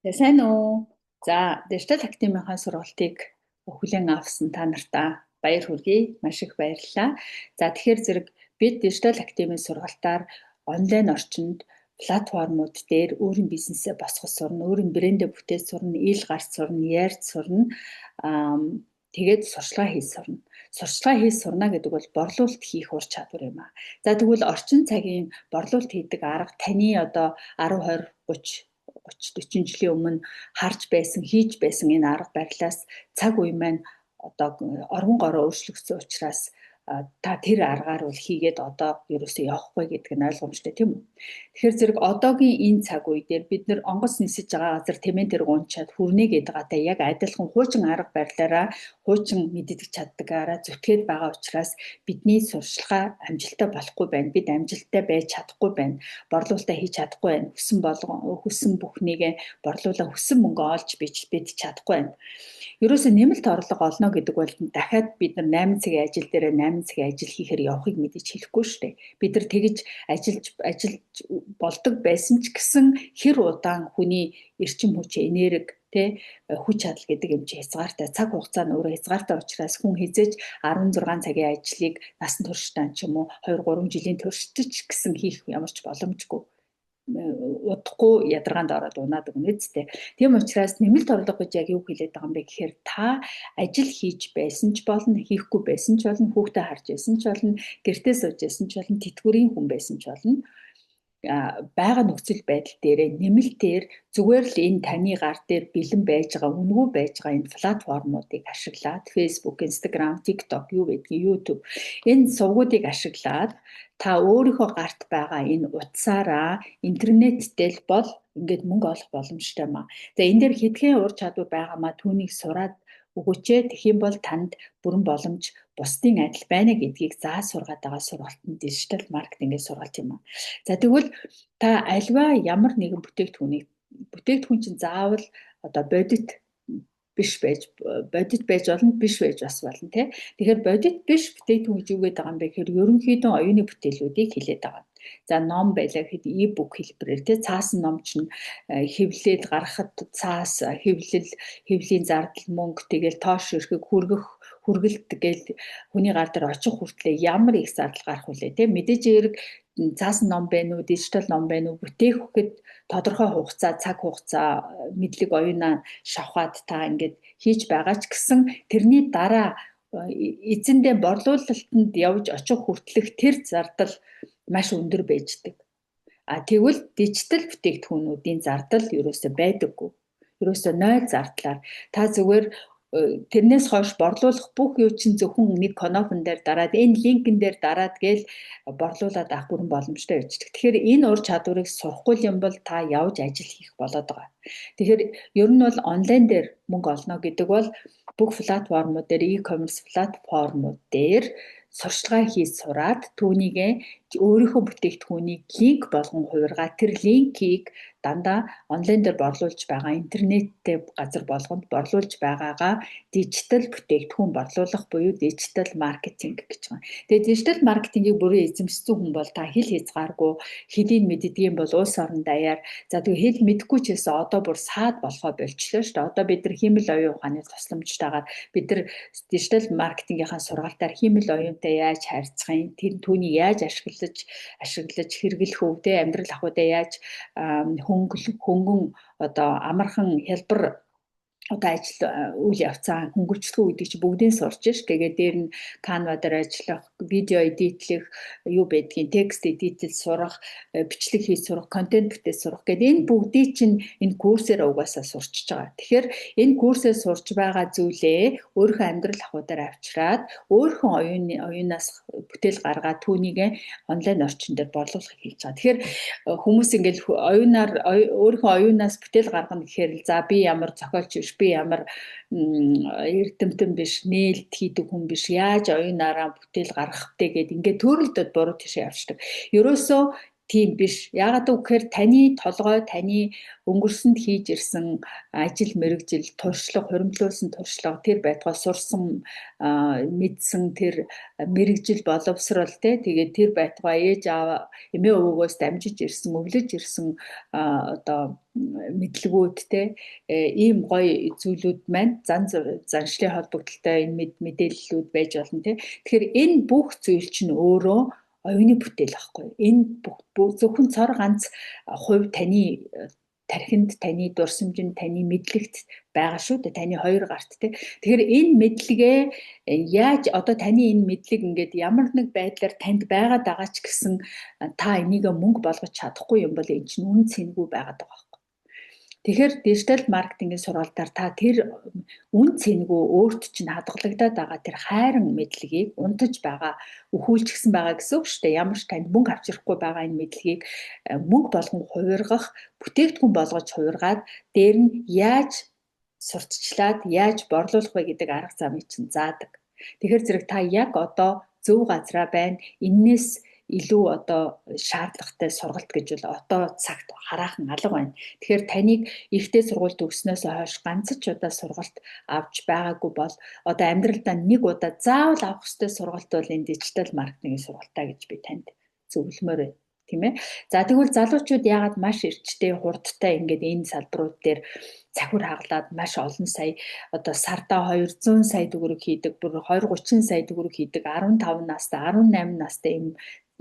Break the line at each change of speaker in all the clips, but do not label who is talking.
Сайн уу? За, Дижитал Академийн сургалтыг хүлээн авсан та нартаа баяр хүргэе. Маш их баярлалаа. За, тэгэхээр зэрэг бид Дижитал Академийн сургалтаар онлайн орчинд платформуд дээр өөрийн бизнесээ босгох сурна, өөрийн брэндээ бүтээж сурна, ил гарч сурна, ярьж сурна. Тэгээд сурчлагаа хийж сурна. Сурчлагаа хийж сурна гэдэг бол борлуулалт хийх ур чадвар юм аа. За тэгвэл орчин цагийн борлуулалт хийдэг арга таны одоо 10, 20, 30, 40 жилийн өмнө харж байсан, хийж байсан энэ арга барилаас цаг үе маань одоо орон гороо өөрчлөгдсөн учраас та тэр аргаар бол хийгээд одоо ерөөсөө явахгүй гэдэг нь ойлгомжтой тийм үү. Тэгэхээр зэрэг одоогийн энэ цаг үе дээр бид нэр онгоц нисэж байгаа газар тэмээн тэрэг унчаад хүрнэ гэдэгтэй яг адилхан хуучин арга барилаараа хуучин мэддэг чаддагаараа зүтгээд байгаа учраас бидний сурчлага амжилттай болохгүй байна. Бид амжилттай байж чадахгүй байна. Борлуулалтаа хийж чадахгүй байна. Хүссэн бүхнийг борлуулаа хүссэн мөнгө олж бид чадахгүй байна. Ерөөсөө нэмэлт орлого олно гэдэг бол дахиад бид нар 8 цагийн ажил дээр 8 цагийн ажил хийхээр явахыг мэдээж хэлэхгүй шүү дээ. Бид нар тэгж ажиллаж болдог байсан ч гэсэн хэр удаан хүний эрчим хүч, энерги хүч чадал гэдэг юм чи хязгаартай. Цаг хугацаа нь өөрөө хязгаартай учраас хүн хизээж 16 цагийн ажлыг насан туршдаа ч юм уу 2, 3 жилийн туршид ч гэсэн хийх ямар ч боломжгүй удахгүй ядаргаанд ороод унаад өгнө үсттэй. Тийм учраас нэмэлт орлого гэж яг юу хэлээд байгаа юм бэ гэхээр та ажил хийж байсан ч болно, хийхгүй байсан ч болно, хүүхдээ харж байсан ч болно, гэртээ сууж байсан ч болно, тэтгэврийн хүн байсан ч болно. Бага нөхцөл байдал дээрээ нэмэлтээр зүгээр л энэ таны гар дээр бэлэн байж байгаа, үнэгүй байж байгаа энэ платформуудыг ашиглаад Facebook, Instagram, TikTok, юу гэдгийг YouTube энэ сувгуудыг ашиглаад та өөрийнхөө гарт байгаа энэ утсаараа интернеттэй л бол ингээд мөнгө олох боломжтой маа. За энэ дээр хэдхэн ур чадвар байгаамаа түүнийг сураад өгөөч. Тэгэх юм бол танд бүрэн боломж бусдын адил байна гэдгийг заа сургаад байгаа сургалт нь дижитал маркетингийн сургалт юм аа. За тэгвэл та альва ямар нэгэн бүтээгдэхүүн чинь заавал одоо бодит байж болно, биш байж бас болно тий. Тэгэхээр бодит биш бүтээгдэхүүн гэж юу гэдэг байгаа юм бэ гэхээр ерөнхийдөө оюуны бүтээлүүдийг хилээд байгаа. За ном байлаа гэхэд e-book хэлбэрээр тий цаасан ном чинь хэвлэл гаргахад цаас хэвлийн зардал мөнгө тэгэл тоош өрхөг хүргэлт гээл хүний гар дээр очих хүртлээр ямар их зардал гарах вүлээ тий мэдээж хэрэг цаасан ном байна уу, дижитал ном байна уу бүтээхэд тодорхой хугацаа, цаг хугацаа мэдлэг оюунаа шавхаад та ингээд хийж байгаа ч гэсэн тэрний дараа эзэндээ борлуулалтанд явж очих хүртэлх тэр зардал маш өндөр байждаг. Тэгвэл дижитал бүтээгдэхүүнүүдийн зардал ерөөсөө байдаггүй. Ерөөсөө 0 зардлаар та зүгээр тэрнээс хойш борлуулах бүх юу чинь зөвхөн нэг конофон дээр дараад энэ линкэн дээр дараад гээл борлуулад авах бүрэн боломжтой байждаг. Тэгэхээр энэ ур чадварыг сурахгүй юм бол та явж ажил хийх болоод байгаа. Тэгэхээр ер нь бол онлайн дээр мөнгө олно гэдэг бол бүх платформуд дээр e-commerce платформуд дээр сурчлагаа хийж сураад түүнийг өөрийнхөө бүтээгдэхүүнийг линк болгон хувиргаа тэр линкийг дандаа онлайн дээр борлуулж байгаа интернеттэй газар болгонд борлуулж байгаагаа дижитал бүтээгдэхүүн борлуулах буюу дижитал маркетинг гэж байна. Тэгээ дижитал маркетингийг бүрэн эзэмшсэн хүн бол та хэл хязгааргүй хэлийг мэддгийм бол улс орон даяар за тэгээ хэл мэдэхгүй ч гэсэн одоо бүр саад болохоо болчихлоо шүү дээ. Одоо бид нар хиймэл оюун ухааны тусламжтайгаар бид нар дижитал маркетингийнхаа сургаалтаар хиймэл оюунтай яаж харьцах юм, түүнийг яаж ашиглаж хэрэглэх өв тэ амьдрал ахуйдаа яаж хөнгөн одоо амархан хялбар одоо ажил үйл явцаа хөнгөлчлөх үүдийг чи бүгдийг сурч ш. Тэгээд дээр нь Canva дээр ажиллах, видео эдитлэх, юу байдгийг текст эдитэл сурах, бичлэг хийж сурах, контент бүтээж сурах гэдэг энэ бүгдийг чинь энэ курсээр угаасаа сурчиж байгаа. Тэгэхээр энэ курсээр сурч байгаа зүйлээ өөрийнхөө амьдрал ахуйдаар авчираад өөрийнхөө оюунаас бүтээл гаргаад түүнийг онлайн орчин дээр борлуулахыг хийж байгаа. Тэгэхээр хүмүүс ингээл өөрийнхөө оюунаас бүтээл гаргана гэхээр за би ямар зохиолч биш, би ямар эрдэмтэн биш, нээлт хийдэг хүн биш, яаж оюунаараа бүтээл гаргах вэ гэд ингээд төрөлдөд буруу тийш явждаг. Ерөөсөө тийм биш. Яагаад гэвэл таны толгой, таны өнгөрсөнд хийж ирсэн ажил мэргэжил, туршлага, хуримтлуулсан туршлага, тэр байтугай сурсан, мэдсэн тэр мэргэжил боловсрол тэгээд тэр байтугай ээж аав эмээ өвгөөс дамжиж ирсэн, өвлөж ирсэн одоо мэдлэгүүд ийм гоё зүйлүүд маань заншлын холбогдолтой энэ мэдээллүүд байж болно Тэгэхээр энэ бүх зүйл чинь өөрөө оюуны бүтээл байхгүй. Энэ зөвхөн цор ганц хувь таны тархинд, таны дурсамжинд, таны мэдлэгт байгаа шүү дээ. Таны хоёр гарт Тэгэхээр энэ мэдлэгээ яаж одоо таны энэ мэдлэг ингээд ямар нэг байдлаар танд байгаад байгаа ч гэсэн та энийг мөнгө болгож чадахгүй юм бол энэ чинь үн цэнэгүй байгаад байгаа. Тэгэхээр дижитал маркетингийн сургалтаар та тэр үн цэнэгүй өөрт чинь хадгалагдаад байгаа тэр хайрын мэдлэгийг унтаж байгаа, өхүүлчихсэн байгаа гэсэн үг шүү дээ. Ямар ч танд мөнгө авчрахгүй байгаа энэ мэдлэгийг мөнгө болгон хувиргах, бүтээгдэхүүн болгож хувиргаад дээр нь яаж сурталчлаад, яаж борлуулах вэ гэдэг арга замыг чинь заадаг. Тэгэхээр зэрэг та яг одоо зөв газараа байна. Эннээс илүү одоо шаардлагатай сургалт гэж бол одоо цагт хараахан алга байна. Тэгэхээр таныг ихтэй сургууль төгснөөс хойш ганц ч удаа сургалт авч байгаагүй бол одоо амьдралдаа нэг удаа заавал авах ёстой сургалт бол энэ дижитал маркетингийн сургалтаа гэж би танд зөвлөмөр байна. Тийм ээ. За тэгвэл залуучууд яагаад маш эрчтэй, хурдтай ингээд энэ салбарууд дээр цахиур хаглаад маш олон сая одоо сардаа 200 сая төгрөг хийдэг, бүр 20-30 сая төгрөг хийдэг 15 настай, 18 настай юм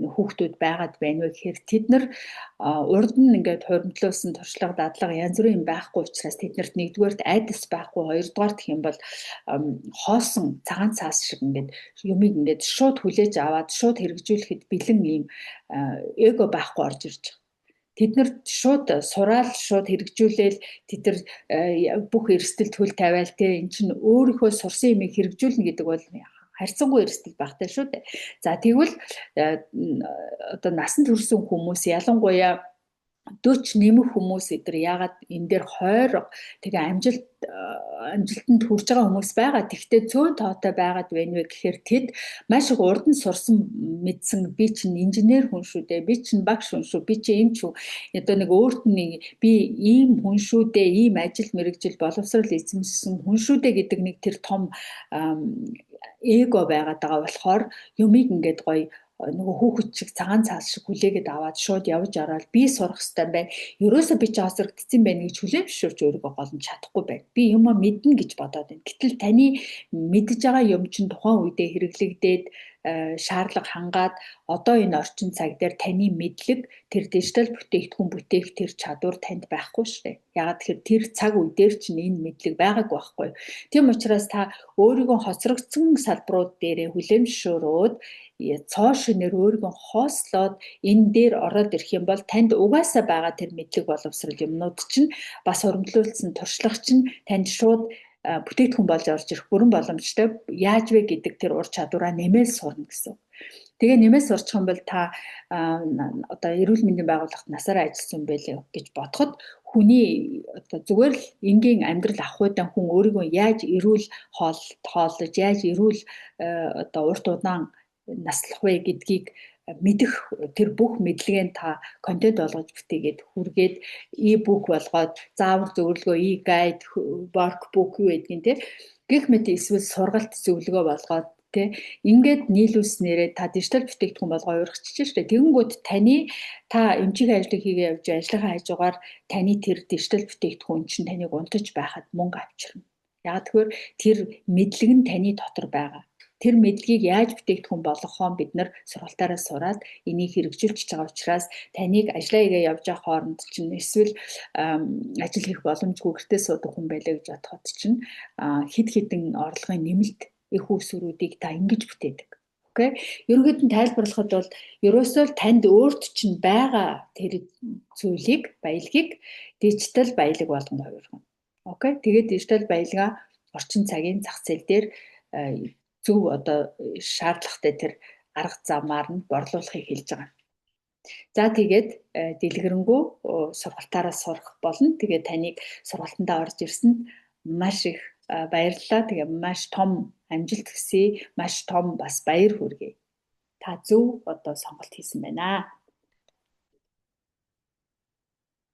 хүүхдүүд байгаад байна вэ гэхээр тэд нар урд нь ингээд хуримтлуулсан туршлага дадлага янз бүрийн байхгүй учраас тэднэрт нэгдүгээрт айдас байхгүй хоёрдугаар гэх юм бол хоосон цагаан цаас шиг ингээд юмыг ингээд шууд хүлээж аваад шууд хэрэгжүүлэхэд бэлэн ийм эго байхгүй орж ирж байгаа. Тэд нар шууд сураал шууд хэрэгжүүлээл тэд нар бүх эрсдэл төл тавиал эн чинь өөрийнхөө сурсан юмыг хэрэгжүүлнэ гэдэг бол харьцангуй эрсдэл багтай шүү дээ. За тэгвэл одоо насан туршсан хүмүүс ялангуяа 40 нэмэх хүмүүс эдгээр яагаад энэ дээр хойр тэгээ амжилтанд хүрж байгаа хүмүүс байгаа. Тэгвэл цөөн тоотой байгаад байна вэ гэхээр тэд маш их урд нь сурсан мэдсэн би чинь инженер хүн шүү дээ. Би чинь багш хүн шүү. Би чинь эмч хүн. Одоо нэг өөрт нь би ийм хүн шүү дээ. Ийм ажил мэргэжил боловсрол эзэмшсэн хүн шүү дээ гэдэг нэг тэр том эго байгаад байгаа болохоор юмыг ингээд гоё нөгөө хүүхэд шиг цагаан цаас шиг хүлээгээд аваад шууд явж ороод би сурах хэрэгтэй байна. Ерөөсөө би чи хоцрогдсон байна гэж хүлээн зөвшөөрч өөрийгөө голомж чадахгүй байна. Би юмаа мэднэ гэж бодоод байна. Гэтэл таны мэдж байгаа юм чинь тухайн үедээ хэрэглэгдээд шаардлага хангаад одоо энэ орчин цаг дээр таны мэдлэг тэр дижитал бүтээгдэхүүн бүтээх тэр чадвар танд байхгүй шүү дээ. Ягаад тэгэхээр тэр цаг үе дээр чинь энэ мэдлэг байгаагүй байхгүй. Тийм учраас та өөрийгөө хоцрогдсон салбарууд дээрээ хүлээн зөвшөөрөөд цоо шинээр өөрийгөө хоослоод энэ дээр ороод ирэх юм бол танд угаасаа байгаа тэр мэдлэг боловсрол юмнууд чинь бас хуримтлуулсан туршлага чинь танд шууд бүтээгдэхүүн болж орж ирэх бүрэн боломжтой яаж вэ гэдэг тэр ур чадвараа нэмээд сурна гэсэн. Тэгээ нэмээд сурчих юм бол та одоо эрүүл мэндийн байгууллагт насаараа ажилласан байлээ гэж бодоход хүний одоо зүгээр л энгийн амьдрал авах үедээ хүн өөрийгөө яаж эрүүл хооллож яаж эрүүл одоо урт удаан наслах вэ гэдгийг мэдэх тэр бүх мэдлэгээ та контент болгож бүтээгээд хүргээд e-book болгоод заавар зөвлөгөө e-guide workbook юу гэдгийг гэх мэт эсвэл сургалт зөвлөгөө болгоод ингээд нийлүүлснээрээ та дижитал бүтээгдэхүүн болгоо урагчиж штэ. Тэгэнгүүт та эмчийн ажлыг хийгээ явж ажлынхаа хажуугаар таны тэр дижитал бүтээгдэхүүн чинь таныг унтаж байхад мөнгө авчирна. Яг тэгэхээр тэр мэдлэг нь таны дотор байгаа. Тэр мэдлэгийг яаж бүтээгдэхүүн болгохоо бид нар сургалтаараа сураад энийг хэрэгжүүлж байгаа учраас таныг ажлаа хийгээ явж байгаа хооронд чинь эсвэл ажил хийх боломжгүй гэртээ суудаг хүн байлаа гэж бодоход чинь хэд хэдэн орлогын нэмэлт их усруудыг та ингэж бүтээдэг. Окей. Ерөнхийд нь тайлбарлахад бол ерөөсөө л танд өөрт чинь байгаа тэр зүйлийг, баялагийг дижитал баялаг болгоно хувиргана. Окей. Тэгээд дижитал баялгаа орчин цагийн зах зээл дээр зөв одоо шаардлагатай тэр арга замаар нь борлуулахыг хэлж байгаа. За тэгээд дэлгэрэнгүй сургалтаараа сурах болно. Тэгээд таныг сургалтандаа орж ирсэнд маш их баярлалаа. Тэгээ маш том амжилт хүсье, маш том бас баяр хүргэе. Та зөв одоо сонголт хийсэн байна.